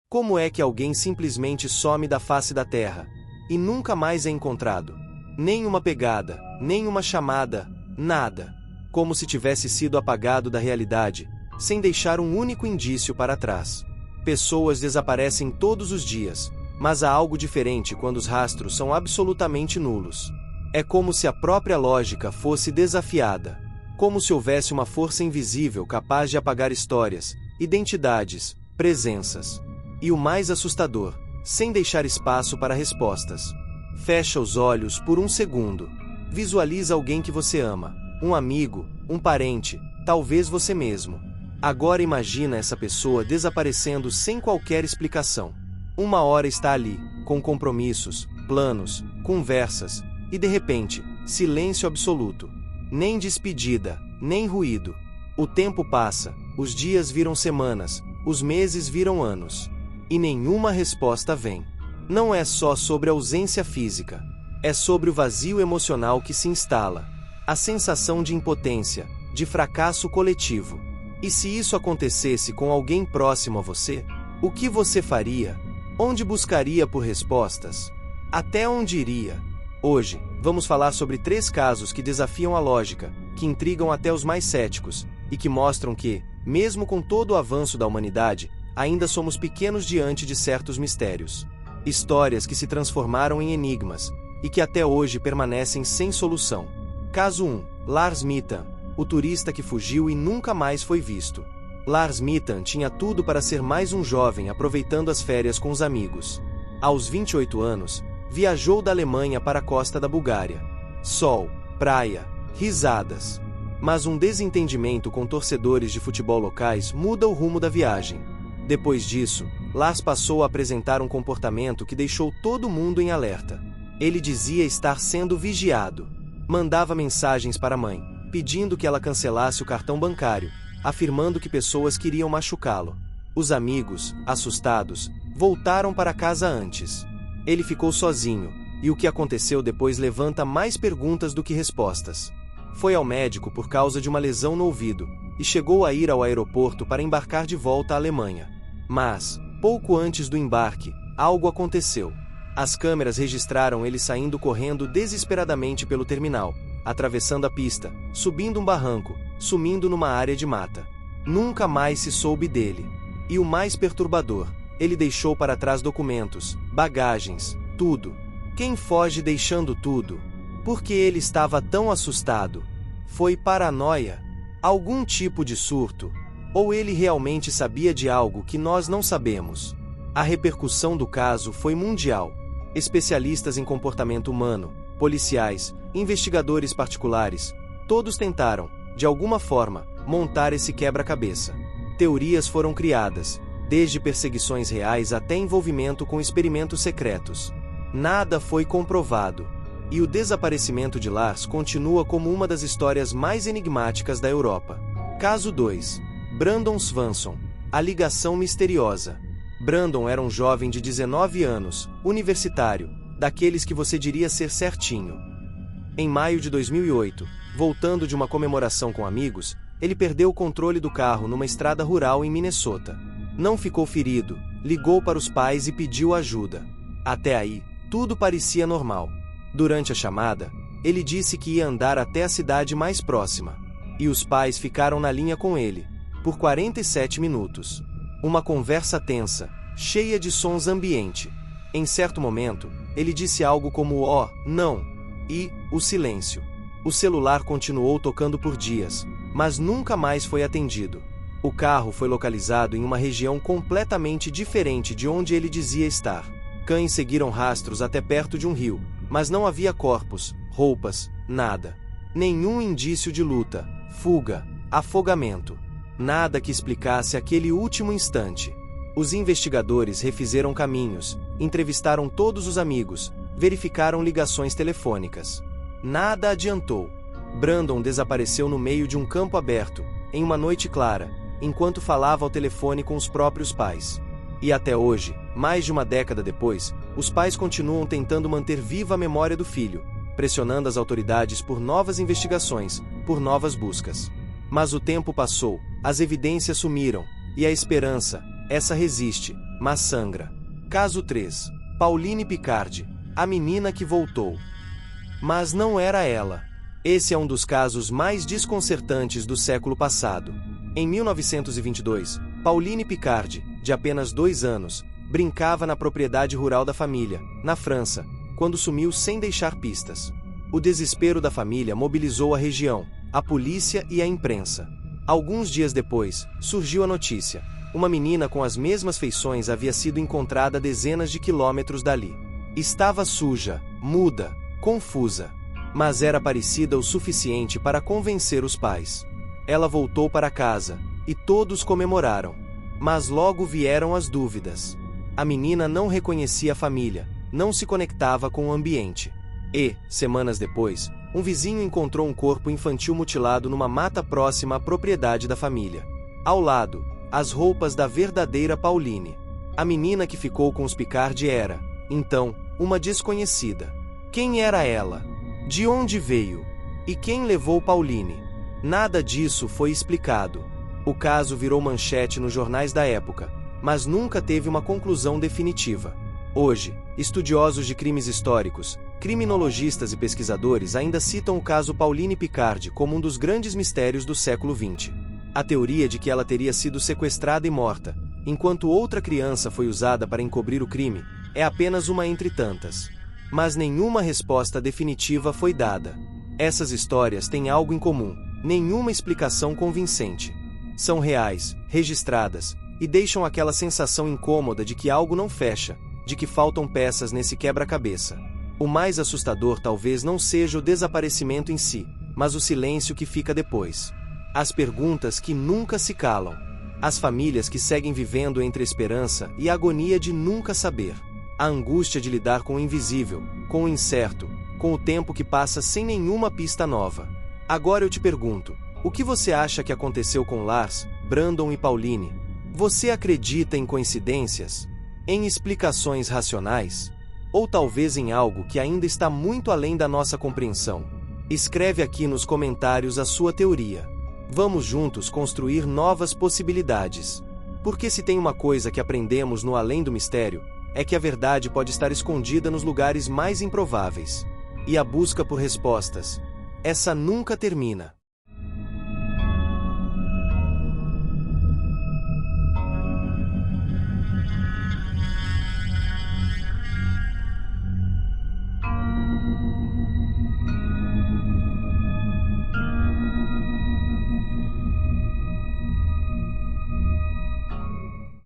Como é que alguém simplesmente some da face da Terra e nunca mais é encontrado? Nem uma pegada, nem uma chamada, nada. Como se tivesse sido apagado da realidade, sem deixar um único indício para trás. Pessoas desaparecem todos os dias, mas há algo diferente quando os rastros são absolutamente nulos. É como se a própria lógica fosse desafiada. Como se houvesse uma força invisível capaz de apagar histórias, identidades, presenças. E o mais assustador, sem deixar espaço para respostas. Fecha os olhos por um segundo. Visualiza alguém que você ama, um amigo, um parente, talvez você mesmo. Agora imagina essa pessoa desaparecendo sem qualquer explicação. Uma hora está ali, com compromissos, planos, conversas, e de repente, silêncio absoluto. Nem despedida, nem ruído. O tempo passa, os dias viram semanas, os meses viram anos. E nenhuma resposta vem. Não é só sobre a ausência física. É sobre o vazio emocional que se instala. A sensação de impotência, de fracasso coletivo. E se isso acontecesse com alguém próximo a você? O que você faria? Onde buscaria por respostas? Até onde iria? Hoje, vamos falar sobre 3 casos que desafiam a lógica, que intrigam até os mais céticos, e que mostram que, mesmo com todo o avanço da humanidade, ainda somos pequenos diante de certos mistérios. Histórias que se transformaram em enigmas, e que até hoje permanecem sem solução. Caso 1. Lars Mittan, o turista que fugiu e nunca mais foi visto. Lars Mittan tinha tudo para ser mais um jovem aproveitando as férias com os amigos. Aos 28 anos, viajou da Alemanha para a costa da Bulgária. Sol, praia, risadas. Mas um desentendimento com torcedores de futebol locais muda o rumo da viagem. Depois disso, Lars passou a apresentar um comportamento que deixou todo mundo em alerta. Ele dizia estar sendo vigiado. Mandava mensagens para a mãe, pedindo que ela cancelasse o cartão bancário, afirmando que pessoas queriam machucá-lo. Os amigos, assustados, voltaram para casa antes. Ele ficou sozinho, e o que aconteceu depois levanta mais perguntas do que respostas. Foi ao médico por causa de uma lesão no ouvido, e chegou a ir ao aeroporto para embarcar de volta à Alemanha. Mas, pouco antes do embarque, algo aconteceu. As câmeras registraram ele saindo correndo desesperadamente pelo terminal, atravessando a pista, subindo um barranco, sumindo numa área de mata. Nunca mais se soube dele. E o mais perturbador, ele deixou para trás documentos, bagagens, tudo. Quem foge deixando tudo? Por que ele estava tão assustado? Foi paranoia? Algum tipo de surto? Ou ele realmente sabia de algo que nós não sabemos? A repercussão do caso foi mundial. Especialistas em comportamento humano, policiais, investigadores particulares, todos tentaram, de alguma forma, montar esse quebra-cabeça. Teorias foram criadas, desde perseguições reais até envolvimento com experimentos secretos. Nada foi comprovado. E o desaparecimento de Lars continua como uma das histórias mais enigmáticas da Europa. Caso 2. Brandon Swanson. A ligação misteriosa. Brandon era um jovem de 19 anos, universitário, daqueles que você diria ser certinho. Em maio de 2008, voltando de uma comemoração com amigos, ele perdeu o controle do carro numa estrada rural em Minnesota. Não ficou ferido, ligou para os pais e pediu ajuda. Até aí, tudo parecia normal. Durante a chamada, ele disse que ia andar até a cidade mais próxima. E os pais ficaram na linha com ele, por 47 minutos. Uma conversa tensa, cheia de sons ambiente. Em certo momento, ele disse algo como "oh, não", e o silêncio. O celular continuou tocando por dias, mas nunca mais foi atendido. O carro foi localizado em uma região completamente diferente de onde ele dizia estar. Cães seguiram rastros até perto de um rio, mas não havia corpos, roupas, nada. Nenhum indício de luta, fuga, afogamento. Nada que explicasse aquele último instante. Os investigadores refizeram caminhos, entrevistaram todos os amigos, verificaram ligações telefônicas. Nada adiantou. Brandon desapareceu no meio de um campo aberto, em uma noite clara, enquanto falava ao telefone com os próprios pais. E até hoje, mais de uma década depois, os pais continuam tentando manter viva a memória do filho, pressionando as autoridades por novas investigações, por novas buscas. Mas o tempo passou, as evidências sumiram, e a esperança, essa resiste, mas sangra. Caso 3. Pauline Picardi, a menina que voltou. Mas não era ela. Esse é um dos casos mais desconcertantes do século passado. Em 1922, Pauline Picardi, de apenas 2 anos, brincava na propriedade rural da família, na França, quando sumiu sem deixar pistas. O desespero da família mobilizou a região, a polícia e a imprensa. Alguns dias depois, surgiu a notícia. Uma menina com as mesmas feições havia sido encontrada a dezenas de quilômetros dali. Estava suja, muda, confusa. Mas era parecida o suficiente para convencer os pais. Ela voltou para casa, e todos comemoraram. Mas logo vieram as dúvidas. A menina não reconhecia a família, não se conectava com o ambiente. E, semanas depois, um vizinho encontrou um corpo infantil mutilado numa mata próxima à propriedade da família. Ao lado, as roupas da verdadeira Pauline. A menina que ficou com os Picardi era, então, uma desconhecida. Quem era ela? De onde veio? E quem levou Pauline? Nada disso foi explicado. O caso virou manchete nos jornais da época, mas nunca teve uma conclusão definitiva. Hoje, estudiosos de crimes históricos, criminologistas e pesquisadores ainda citam o caso Pauline Picardi como um dos grandes mistérios do século XX. A teoria de que ela teria sido sequestrada e morta, enquanto outra criança foi usada para encobrir o crime, é apenas uma entre tantas. Mas nenhuma resposta definitiva foi dada. Essas histórias têm algo em comum, nenhuma explicação convincente. São reais, registradas, e deixam aquela sensação incômoda de que algo não fecha, de que faltam peças nesse quebra-cabeça. O mais assustador talvez não seja o desaparecimento em si, mas o silêncio que fica depois. As perguntas que nunca se calam. As famílias que seguem vivendo entre a esperança e a agonia de nunca saber. A angústia de lidar com o invisível, com o incerto, com o tempo que passa sem nenhuma pista nova. Agora eu te pergunto, o que você acha que aconteceu com Lars, Brandon e Pauline? Você acredita em coincidências? Em explicações racionais? Ou talvez em algo que ainda está muito além da nossa compreensão? Escreve aqui nos comentários a sua teoria. Vamos juntos construir novas possibilidades. Porque se tem uma coisa que aprendemos no Além do Mistério, é que a verdade pode estar escondida nos lugares mais improváveis. E a busca por respostas, essa nunca termina.